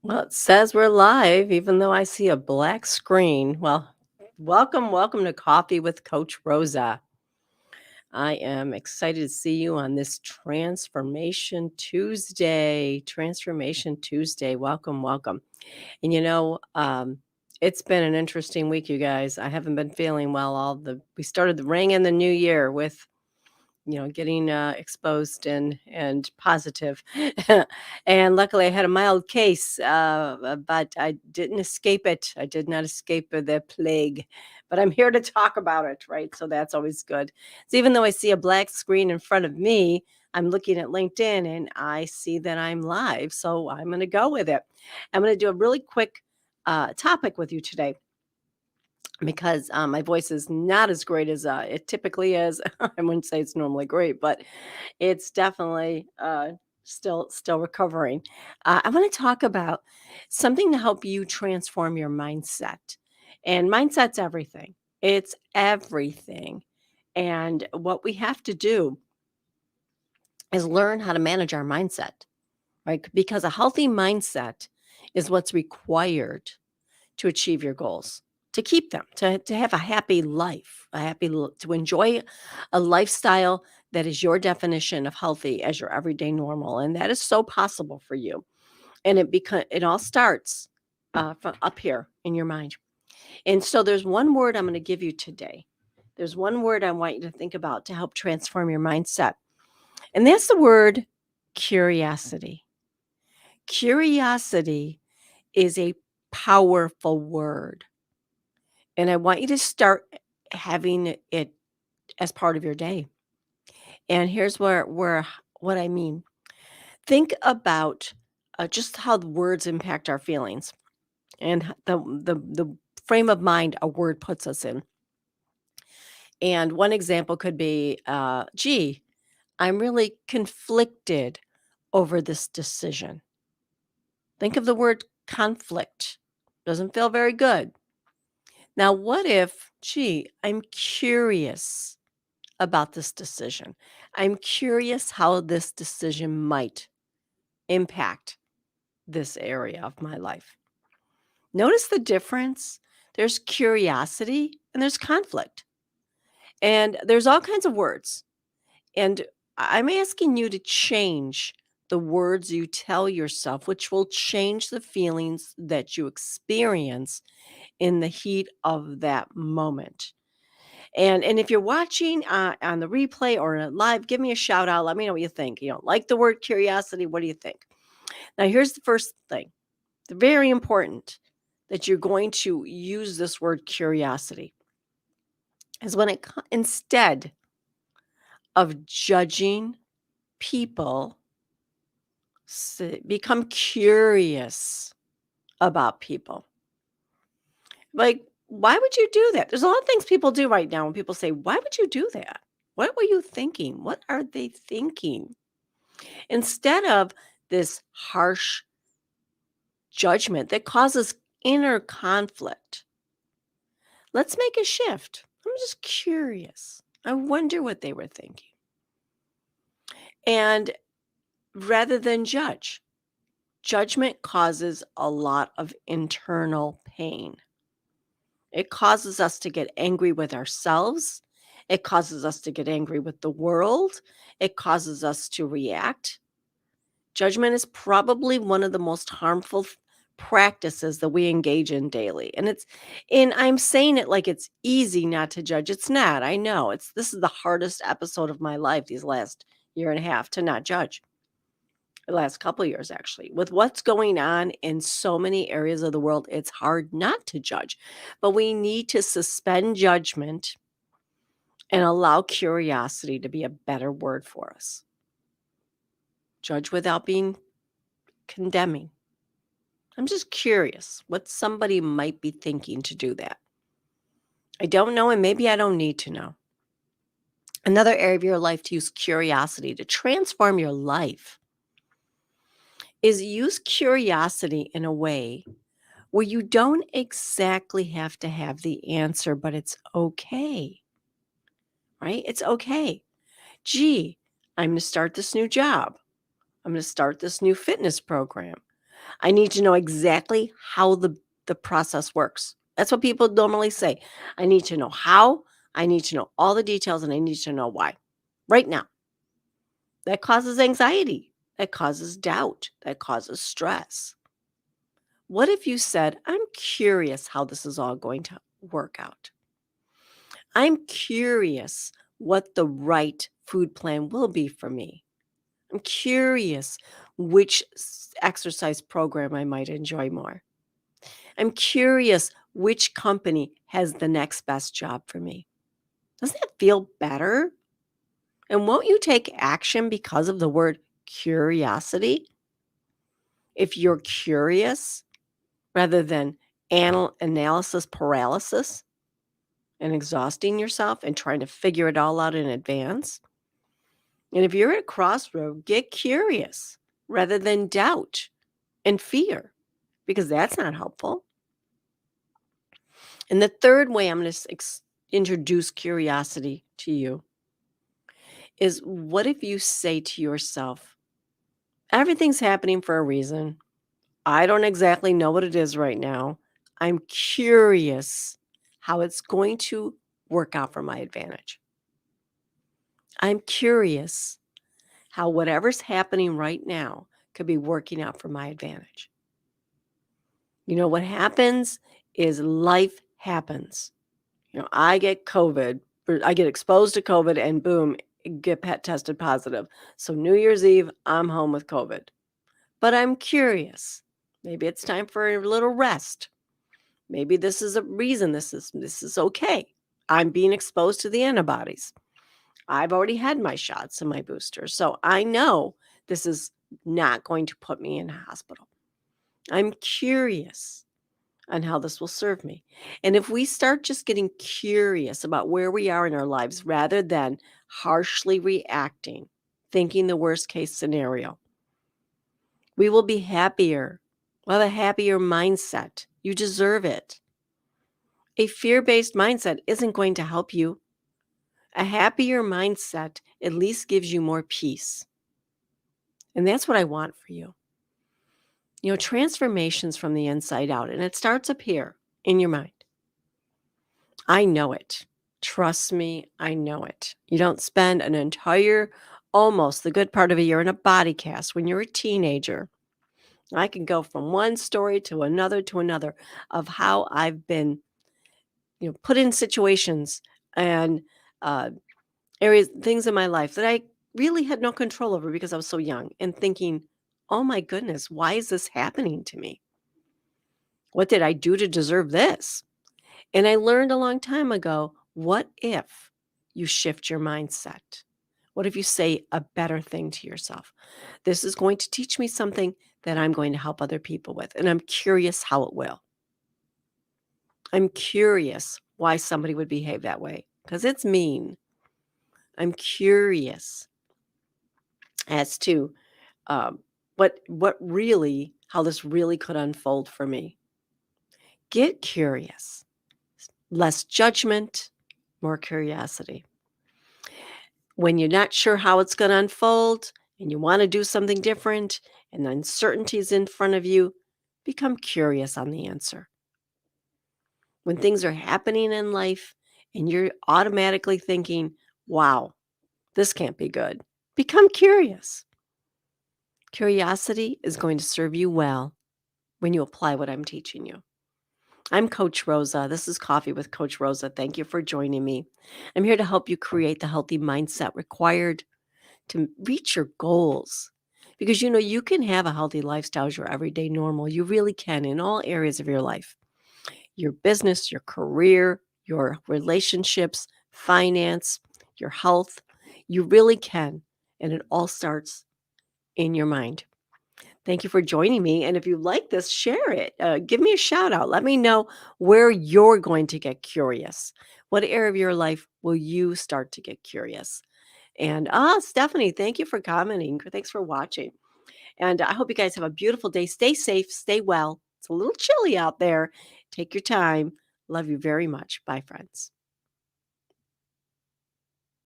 Well, it says we're live, even though I see a black screen. Well, welcome to Coffee with Coach Rosa. I am excited to see you on this Transformation Tuesday. Transformation Tuesday. Welcome. And it's been an interesting week, you guys. I haven't been feeling well. We started the ring in the new year with getting exposed and positive. And luckily, I had a mild case, but I didn't escape it. I did not escape the plague. But I'm here to talk about it, right? So that's always good. So even though I see a black screen in front of me, I'm looking at LinkedIn and I see that I'm live. So I'm going to go with it. I'm going to do a really quick topic with you today because my voice is not as great as it typically is. I wouldn't say it's normally great, but it's definitely still recovering. I want to talk about something to help you transform your mindset, and mindset's everything. It's everything, and what we have to do is learn how to manage our mindset, right? Because a healthy mindset is what's required to achieve your goals, to keep them, to have a happy life, to enjoy a lifestyle that is your definition of healthy as your everyday normal, and that is so possible for you. And it all starts from up here in your mind. And so there's one word I'm going to give you today. There's one word I want you to think about to help transform your mindset, and that's the word curiosity. Curiosity is a powerful word. And I want you to start having it as part of your day. And here's where what I mean. Think about just how the words impact our feelings and the frame of mind a word puts us in. And one example could be, gee, I'm really conflicted over this decision. Think of the word conflict. Doesn't feel very good. Now, what if, gee, I'm curious about this decision. I'm curious how this decision might impact this area of my life. Notice the difference. There's curiosity and there's conflict. And there's all kinds of words. And I'm asking you to change the words you tell yourself, which will change the feelings that you experience in the heat of that moment. And if you're watching on the replay or live, give me a shout out. Let me know what you think. You know, like the word curiosity. What do you think? Now, here's the first thing. The very important that you're going to use this word curiosity is instead of judging people, become curious about people. Like, why would you do that? There's a lot of things people do right now when people say, why would you do that? What were you thinking? What are they thinking? Instead of this harsh judgment that causes inner conflict, let's make a shift. I'm just curious. I wonder what they were thinking. And rather than judge, judgment causes a lot of internal pain. It causes us to get angry with ourselves. It causes us to get angry with the world. It causes us to react. Judgment is probably one of the most harmful practices that we engage in daily. And I'm saying it like it's easy not to judge. It's not. I know. This is the hardest episode of my life these last year and a half to not judge. The last couple of years actually. With what's going on in so many areas of the world, it's hard not to judge. But we need to suspend judgment and allow curiosity to be a better word for us. Judge without being condemning. I'm just curious what somebody might be thinking to do that. I don't know, and maybe I don't need to know. Another area of your life to use curiosity to transform your life is use curiosity in a way where you don't exactly have to have the answer, but it's okay, right? It's okay. Gee, I'm going to start this new job. I'm going to start this new fitness program. I need to know exactly how the process works. That's what people normally say. I need to know how, I need to know all the details, and I need to know why. Right now. That causes anxiety. That causes doubt. That causes stress. What if you said, I'm curious how this is all going to work out? I'm curious what the right food plan will be for me. I'm curious which exercise program I might enjoy more. I'm curious which company has the next best job for me. Doesn't that feel better? And won't you take action because of the word curiosity? If you're curious rather than analysis paralysis and exhausting yourself and trying to figure it all out in advance. And if you're at a crossroad, get curious rather than doubt and fear, because that's not helpful. And the third way I'm going to introduce curiosity to you is, what if you say to yourself, everything's happening for a reason. I don't exactly know what it is right now. I'm curious how it's going to work out for my advantage. I'm curious how whatever's happening right now could be working out for my advantage. You know, what happens is life happens. I get COVID, or I get exposed to COVID, and boom, get pet tested positive. So New Year's Eve, I'm home with COVID. But I'm curious. Maybe it's time for a little rest. Maybe this is a reason this is okay. I'm being exposed to the antibodies. I've already had my shots and my boosters. So I know this is not going to put me in a hospital. I'm curious on how this will serve me. And if we start just getting curious about where we are in our lives rather than harshly reacting, thinking the worst case scenario, we will be happier. We'll have a happier mindset. You deserve it. A fear based mindset isn't going to help you. A happier mindset at least gives you more peace. And that's what I want for you. Transformations from the inside out, and it starts up here in your mind. I know it. Trust me, I know it. You don't spend an entire, almost the good part of a year in a body cast when you're a teenager. I can go from one story to another of how I've been, put in situations and uh, areas, things in my life that I really had no control over because I was so young, and thinking, oh my goodness, why is this happening to me? What did I do to deserve this? And I learned a long time ago, what if you shift your mindset? What if you say a better thing to yourself? This is going to teach me something that I'm going to help other people with. And I'm curious how it will. I'm curious why somebody would behave that way because it's mean. I'm curious as to how this really could unfold for me. Get curious. Less judgment, more curiosity. When you're not sure how it's going to unfold and you want to do something different and uncertainty is in front of you, become curious on the answer. When things are happening in life and you're automatically thinking, wow, this can't be good, become curious. Curiosity is going to serve you well when you apply what I'm teaching you. I'm Coach Rosa. This is Coffee with Coach Rosa. Thank you for joining me. I'm here to help you create the healthy mindset required to reach your goals. Because you can have a healthy lifestyle as your everyday normal. You really can in all areas of your life. Your business, your career, your relationships, finance, your health. You really can. And it all starts in your mind. Thank you for joining me. And if you like this, share it. Give me a shout out. Let me know where you're going to get curious. What area of your life will you start to get curious? And Stephanie, thank you for commenting. Thanks for watching. And I hope you guys have a beautiful day. Stay safe, stay well. It's a little chilly out there. Take your time. Love you very much. Bye, friends.